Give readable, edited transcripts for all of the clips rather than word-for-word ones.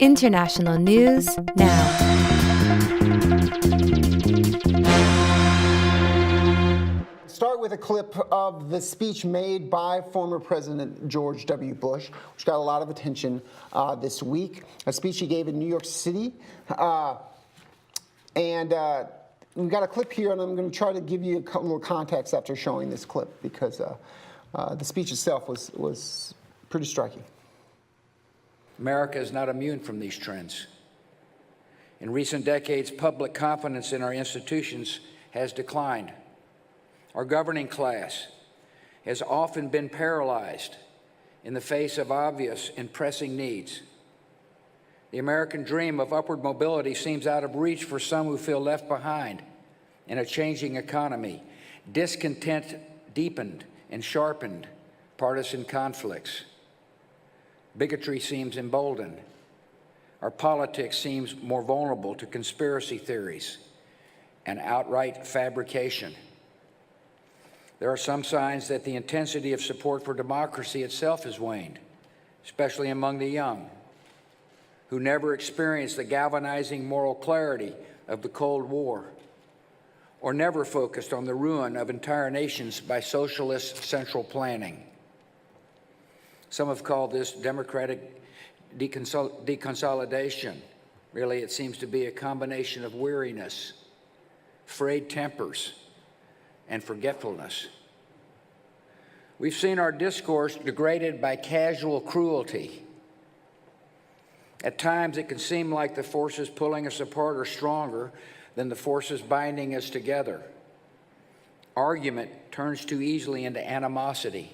International news now. Start with a clip of the speech made by former President George W. Bush, which got a lot of attention this week. A speech he gave in New York City. We've got a clip here, and I'm going to try to give you a little context after showing this clip, because the speech itself was pretty striking. America is not immune from these trends. In recent decades, public confidence in our institutions has declined. Our governing class has often been paralyzed in the face of obvious and pressing needs. The American dream of upward mobility seems out of reach for some who feel left behind in a changing economy. Discontent deepened and sharpened partisan conflicts. Bigotry seems emboldened. Our politics seems more vulnerable to conspiracy theories and outright fabrication. There are some signs that the intensity of support for democracy itself has waned, especially among the young, who never experienced the galvanizing moral clarity of the Cold War, or never focused on the ruin of entire nations by socialist central planning. Some have called this democratic deconsolidation. Really, it seems to be a combination of weariness, frayed tempers, and forgetfulness. We've seen our discourse degraded by casual cruelty. At times, it can seem like the forces pulling us apart are stronger than the forces binding us together. Argument turns too easily into animosity.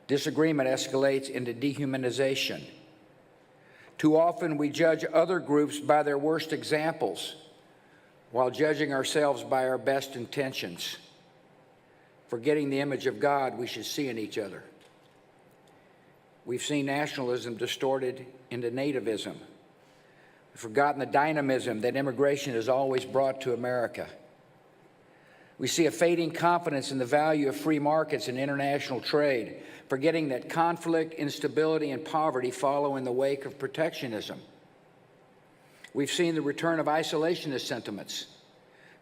Disagreement escalates into dehumanization. Too often, we judge other groups by their worst examples, while judging ourselves by our best intentions, forgetting the image of God we should see in each other. We've seen nationalism distorted into nativism. We've forgotten the dynamism that immigration has always brought to America. We see a fading confidence in the value of free markets and international trade, forgetting that conflict, instability, and poverty follow in the wake of protectionism. We've seen the return of isolationist sentiments,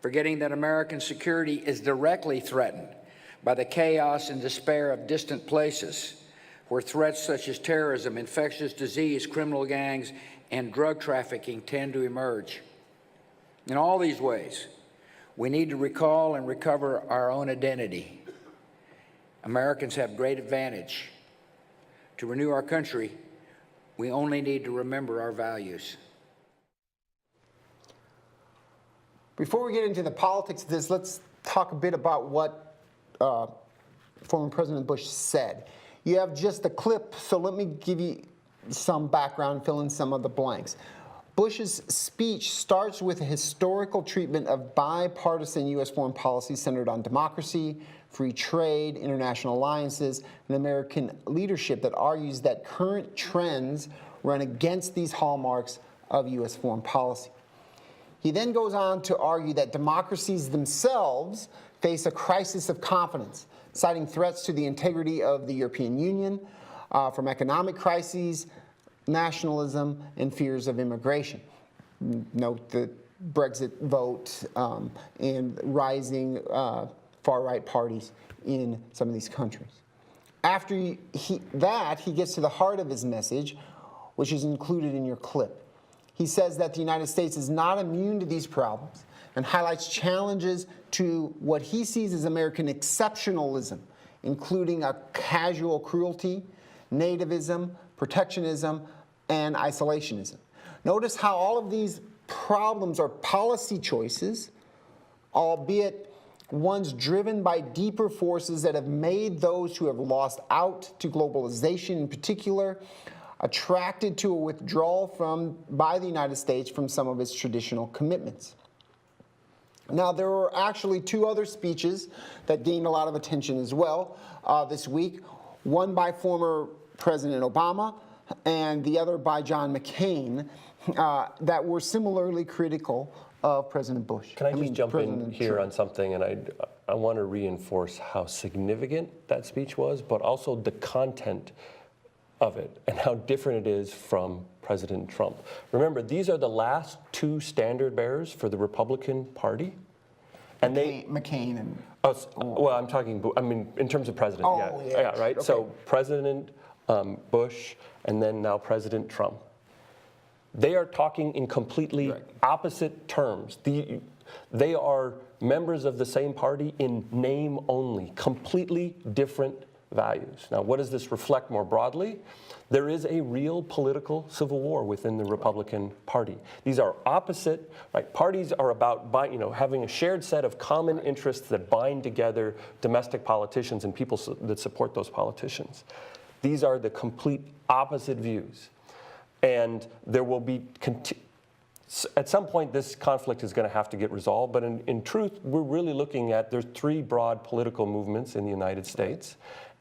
forgetting that American security is directly threatened by the chaos and despair of distant places, where threats such as terrorism, infectious disease, criminal gangs, and drug trafficking tend to emerge. In all these ways, we need to recall and recover our own identity. Americans have great advantage. To renew our country, we only need to remember our values. Before we get into the politics of this, let's talk a bit about what former President Bush said. You have just a clip, so let me give you some background, fill in some of the blanks. Bush's speech starts with a historical treatment of bipartisan U.S. foreign policy centered on democracy, free trade, international alliances, and American leadership that argues that current trends run against these hallmarks of U.S. foreign policy. He then goes on to argue that democracies themselves face a crisis of confidence, citing threats to the integrity of the European Union from economic crises, nationalism, and fears of immigration. Note the Brexit vote and rising far-right parties in some of these countries. After he gets to the heart of his message, which is included in your clip. He says that the United States is not immune to these problems and highlights challenges to what he sees as American exceptionalism, including a casual cruelty, nativism, protectionism, and isolationism. Notice how all of these problems are policy choices, albeit ones driven by deeper forces that have made those who have lost out to globalization in particular attracted to a withdrawal by the United States from some of its traditional commitments. Now, there were actually two other speeches that gained a lot of attention as well this week, one by former President Obama and the other by John McCain, that were similarly critical of President Bush. Can I just jump in here on something, and I want to reinforce how significant that speech was, but also the content of it and how different it is from President Trump. Remember, these are the last two standard bearers for the Republican Party. And McCain and... well, I mean, in terms of president, yeah, right? Okay. So President Bush and then now President Trump. They are talking in completely opposite terms. They are members of the same party in name only, completely different values. Now, what does this reflect more broadly? There is a real political civil war within the Republican Party. These are opposite, right? Parties are about having a shared set of common interests that bind together domestic politicians and people that support those politicians. These are the complete opposite views. And there will be, at some point, this conflict is going to have to get resolved. But in truth, we're really looking at, there's three broad political movements in the United States.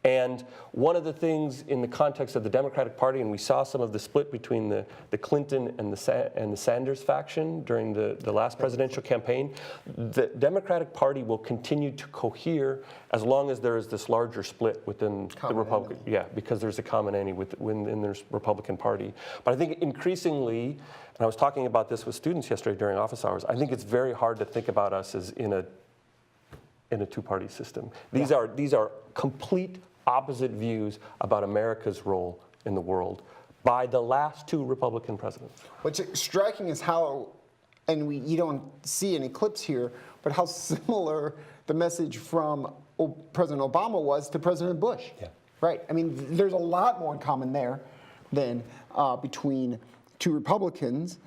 And one of the things in the context of the Democratic Party, and we saw some of the split between the Clinton and the Sanders faction during the last presidential campaign, the Democratic Party will continue to cohere as long as there is this larger split within the Republican, because there's a common enemy within the Republican Party. But I think increasingly, and I was talking about this with students yesterday during office hours, I think it's very hard to think about us as in a two-party system. These are complete opposite views about America's role in the world by the last two Republican presidents. What's striking is how, and you don't see any clips here, but how similar the message from President Obama was to President Bush. Yeah. Right. I mean, there's a lot more in common there than between two Republicans,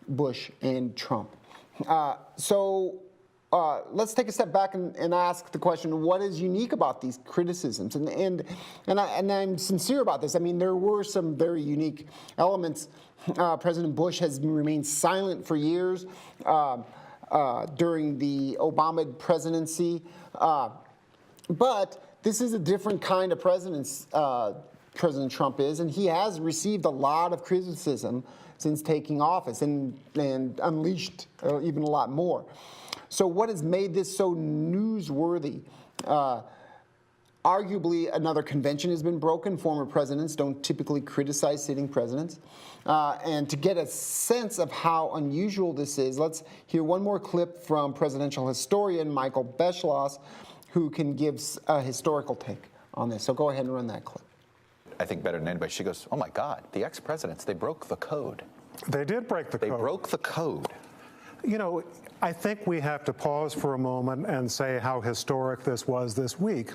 Bush and Trump. Let's take a step back and ask the question: what is unique about these criticisms? And I'm sincere about this. I mean, there were some very unique elements. President Bush has remained silent for years during the Obama presidency, but this is a different kind of president. President Trump is, and he has received a lot of criticism since taking office, and unleashed even a lot more. So what has made this so newsworthy? Arguably, another convention has been broken. Former presidents don't typically criticize sitting presidents. And to get a sense of how unusual this is, let's hear one more clip from presidential historian Michael Beschloss, who can give a historical take on this. So go ahead and run that clip. I think better than anybody. She goes, "Oh my God, the ex-presidents, they broke the code." They did break the code. They broke the code. You know, I think we have to pause for a moment and say how historic this was this week.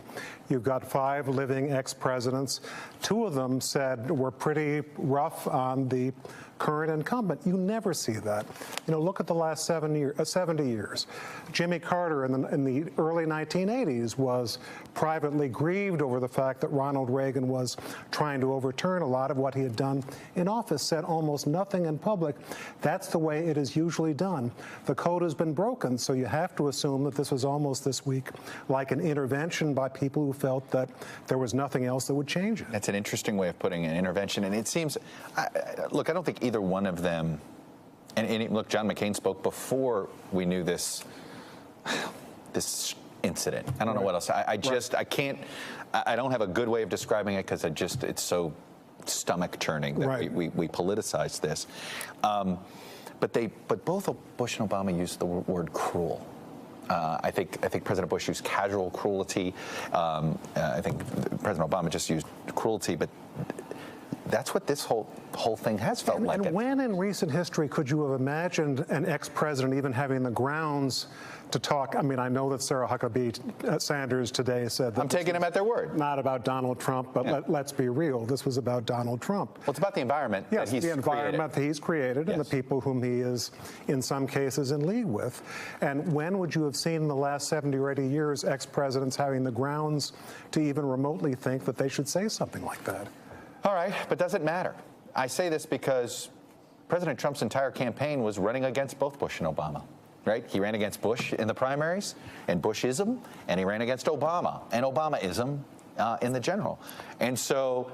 You've got 5 living ex-presidents. 2 of them said were pretty rough on the current incumbent. You never see that. You know, look at the last 70 years. Jimmy Carter in the early 1980s was privately grieved over the fact that Ronald Reagan was trying to overturn a lot of what he had done in office, said almost nothing in public. That's the way it is usually done. The code has been broken, so you have to assume that this was almost this week like an intervention by people who felt that there was nothing else that would change it. That's an interesting way of putting an intervention, and it seems, look, I don't think either one of them, and look, John McCain spoke before we knew this incident. I don't know what else. I don't have a good way of describing it because it's so stomach churning that we politicize this. But both Bush and Obama used the word cruel. I think President Bush used casual cruelty. I think President Obama just used cruelty, but that's what this whole thing has felt like. And when in recent history could you have imagined an ex-president even having the grounds to talk? I mean, I know that Sarah Huckabee Sanders today said that I'm taking them at their word. Not about Donald Trump, but let's be real. This was about Donald Trump. Well, it's about the environment that he's created. Yes, the environment that he's created and the people whom he is, in some cases, in league with. And when would you have seen in the last 70 or 80 years ex-presidents having the grounds to even remotely think that they should say something like that? All right, but does it matter? I say this because President Trump's entire campaign was running against both Bush and Obama, right? He ran against Bush in the primaries and Bushism, and he ran against Obama and Obamaism in the general. And so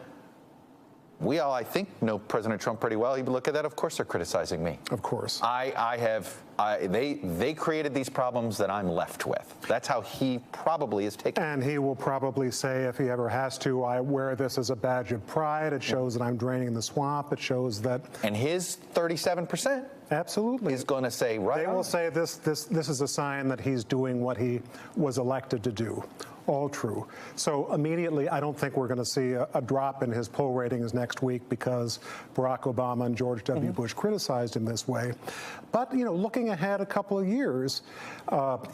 we all, I think, know President Trump pretty well. You look at that, of course they're criticizing me. Of course. They created these problems that I'm left with. That's how he probably is taking. And he will probably say, if he ever has to, I wear this as a badge of pride. It shows that I'm draining the swamp. It shows that. And his 37%. Absolutely. Is going to say, right. They will say this is a sign that he's doing what he was elected to do. All true. So immediately, I don't think we're going to see a drop in his poll ratings next week because Barack Obama and George W. Bush criticized him this way. But, looking ahead a couple of years,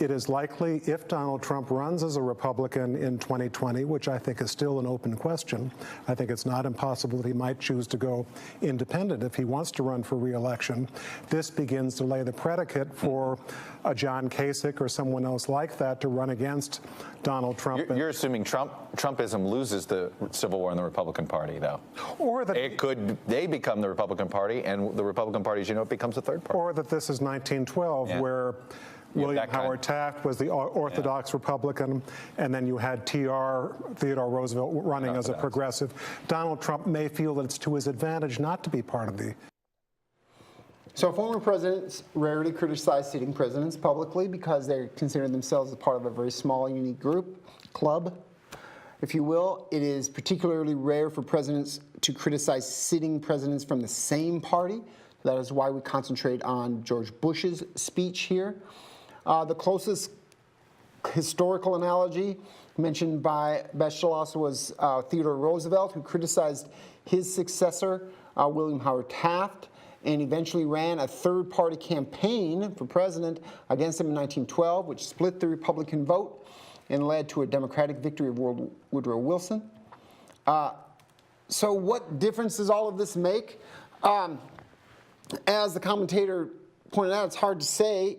it is likely if Donald Trump runs as a Republican in 2020, which I think is still an open question, I think it's not impossible that he might choose to go independent if he wants to run for re-election. This begins to lay the predicate for a John Kasich or someone else like that to run against Donald Trump. You're assuming Trumpism loses the Civil War in the Republican Party, though. Or that they become the Republican Party, and the Republican Party, as you know, it becomes a third party. Or that this is 1912, where William Howard Taft was the Orthodox Republican, and then you had Theodore Roosevelt running as a progressive. Donald Trump may feel that it's to his advantage not to be part of the. So former presidents rarely criticize sitting presidents publicly because they consider themselves a part of a very small, unique group, club, if you will. It is particularly rare for presidents to criticize sitting presidents from the same party. That is why we concentrate on George Bush's speech here. The closest historical analogy mentioned by Beschloss was Theodore Roosevelt, who criticized his successor, William Howard Taft, and eventually ran a third-party campaign for president against him in 1912, which split the Republican vote and led to a Democratic victory of Woodrow Wilson. So what difference does all of this make? As the commentator pointed out, it's hard to say.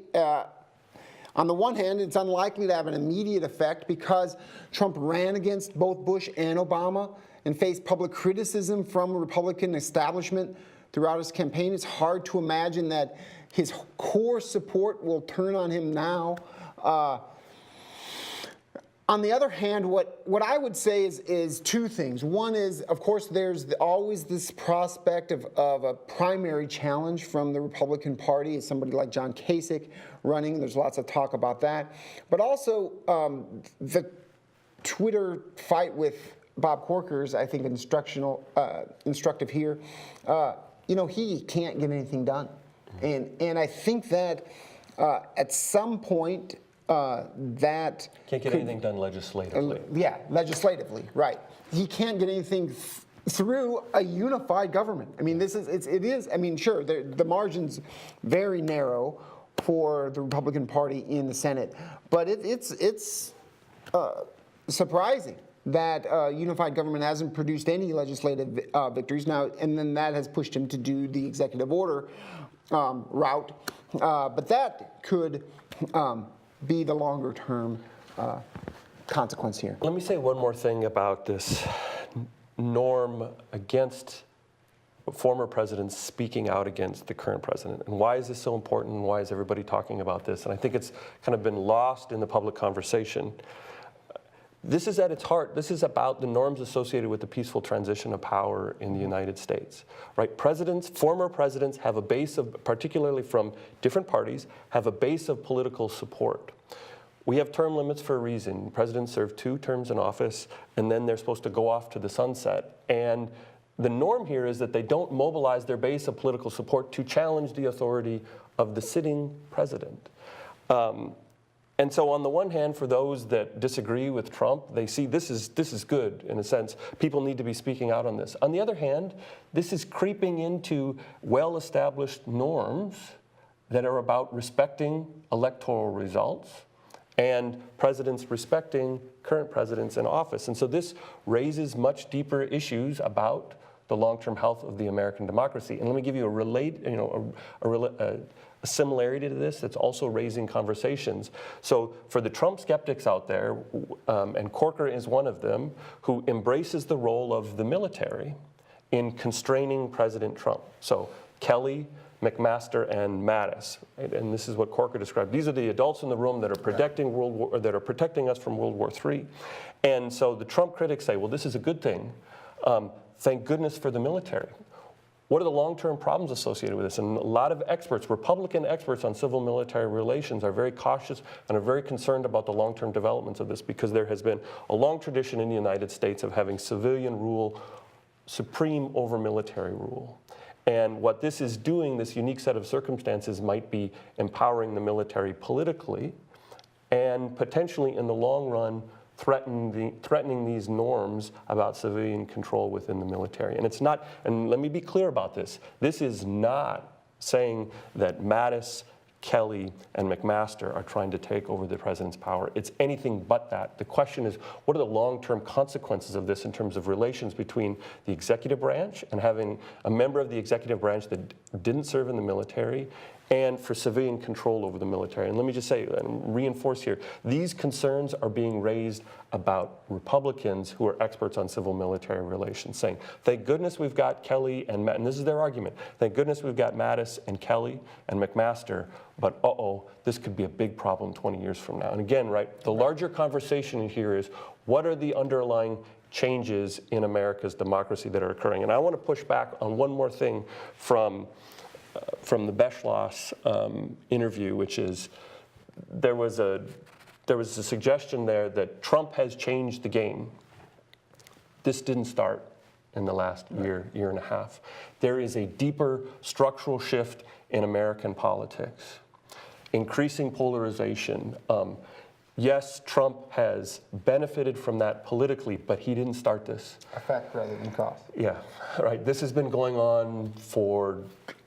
On the one hand, it's unlikely to have an immediate effect because Trump ran against both Bush and Obama and faced public criticism from a Republican establishment throughout his campaign. It's hard to imagine that his core support will turn on him now. On the other hand, what I would say is two things. One is, of course, there's always this prospect of a primary challenge from the Republican Party as somebody like John Kasich running. There's lots of talk about that. But also, the Twitter fight with Bob Corker is, I think, instructive here. He can't get anything done. And I think that at some point, that can't get anything done legislatively. Legislatively, right. He can't get anything through a unified government. I mean, it is. I mean, sure, the margin's very narrow for the Republican Party in the Senate, but it's surprising that unified government hasn't produced any legislative victories now, and then that has pushed him to do the executive order route. But that could be the longer term consequence here. Let me say one more thing about this norm against former presidents speaking out against the current president. And why is this so important, and why is everybody talking about this? And I think it's kind of been lost in the public conversation. This is at its heart. This is about the norms associated with the peaceful transition of power in the United States, right? Former presidents have a base of, particularly from different parties, have a base of political support. We have term limits for a reason. Presidents serve 2 terms in office, and then they're supposed to go off to the sunset. And the norm here is that they don't mobilize their base of political support to challenge the authority of the sitting president. And so on the one hand, for those that disagree with Trump, they see this is good in a sense. People need to be speaking out on this. On the other hand, this is creeping into well-established norms that are about respecting electoral results and presidents respecting current presidents in office. And so this raises much deeper issues about the long-term health of the American democracy. And let me give you a similarity to this that's also raising conversations. So for the Trump skeptics out there, and Corker is one of them, who embraces the role of the military in constraining President Trump. So Kelly, McMaster, and Mattis, right? And this is what Corker described. These are the adults in the room that are protecting us from World War III. And so the Trump critics say, well, this is a good thing. thank goodness for the military. What are the long-term problems associated with this? And a lot of experts, Republican experts on civil-military relations, are very cautious and are very concerned about the long-term developments of this, because there has been a long tradition in the United States of having civilian rule supreme over military rule. And what this is doing, this unique set of circumstances, might be empowering the military politically and potentially in the long run threatening these norms about civilian control within the military. And it's not, and let me be clear about this, this is not saying that Mattis, Kelly, and McMaster are trying to take over the president's power. It's anything but that. The question is, what are the long-term consequences of this in terms of relations between the executive branch and having a member of the executive branch that didn't serve in the military, and for civilian control over the military. And let me just say and reinforce here, these concerns are being raised about Republicans who are experts on civil-military relations, saying, thank goodness we've got Kelly and Matt, and this is their argument, thank goodness we've got Mattis and Kelly and McMaster, but this could be a big problem 20 years from now. And again, right, the larger conversation here is, what are the underlying changes in America's democracy that are occurring? And I want to push back on one more thing from the Beschloss interview, which is there was a suggestion there that Trump has changed the game. This didn't start in the last year and a half. There is a deeper structural shift in American politics, increasing polarization. Yes, Trump has benefited from that politically, but he didn't start this. Effect rather than cause. Yeah, right. This has been going on for,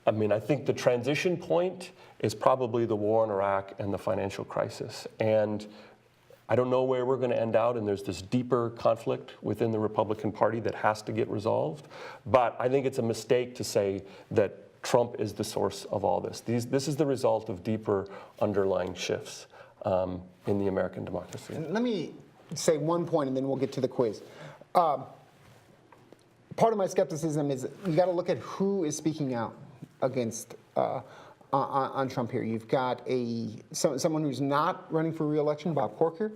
I think the transition point is probably the war in Iraq and the financial crisis. And I don't know where we're going to end out, and there's this deeper conflict within the Republican Party that has to get resolved. But I think it's a mistake to say that Trump is the source of all this. This is the result of deeper underlying shifts in the American democracy. And let me say one point, and then we'll get to the quiz. Part of my skepticism is you got to look at who is speaking out against on Trump here. You've got someone who's not running for re-election, Bob Corker.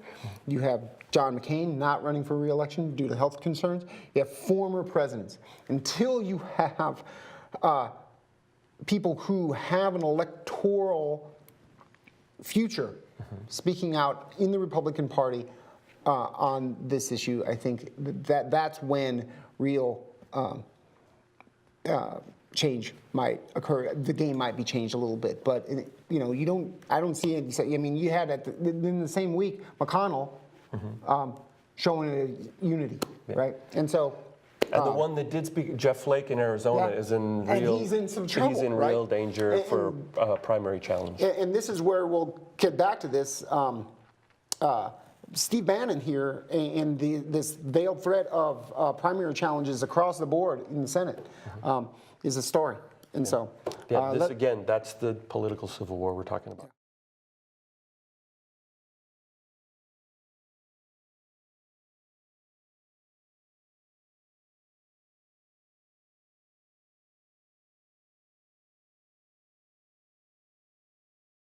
You have John McCain not running for re-election due to health concerns. You have former presidents. Until you have people who have an electoral future speaking out in the Republican Party on this issue, I think that's when real change might occur. The game might be changed a little bit, but I don't see it. You had in the same week McConnell showing a unity, right? And so. And the one that did speak, Jeff Flake in Arizona, is in real. He's in some trouble. He's in real danger for primary challenge. And this is where we'll get back to this. Steve Bannon here, and this veiled threat of primary challenges across the board in the Senate is a story. And so, this again, that's the political civil war we're talking about.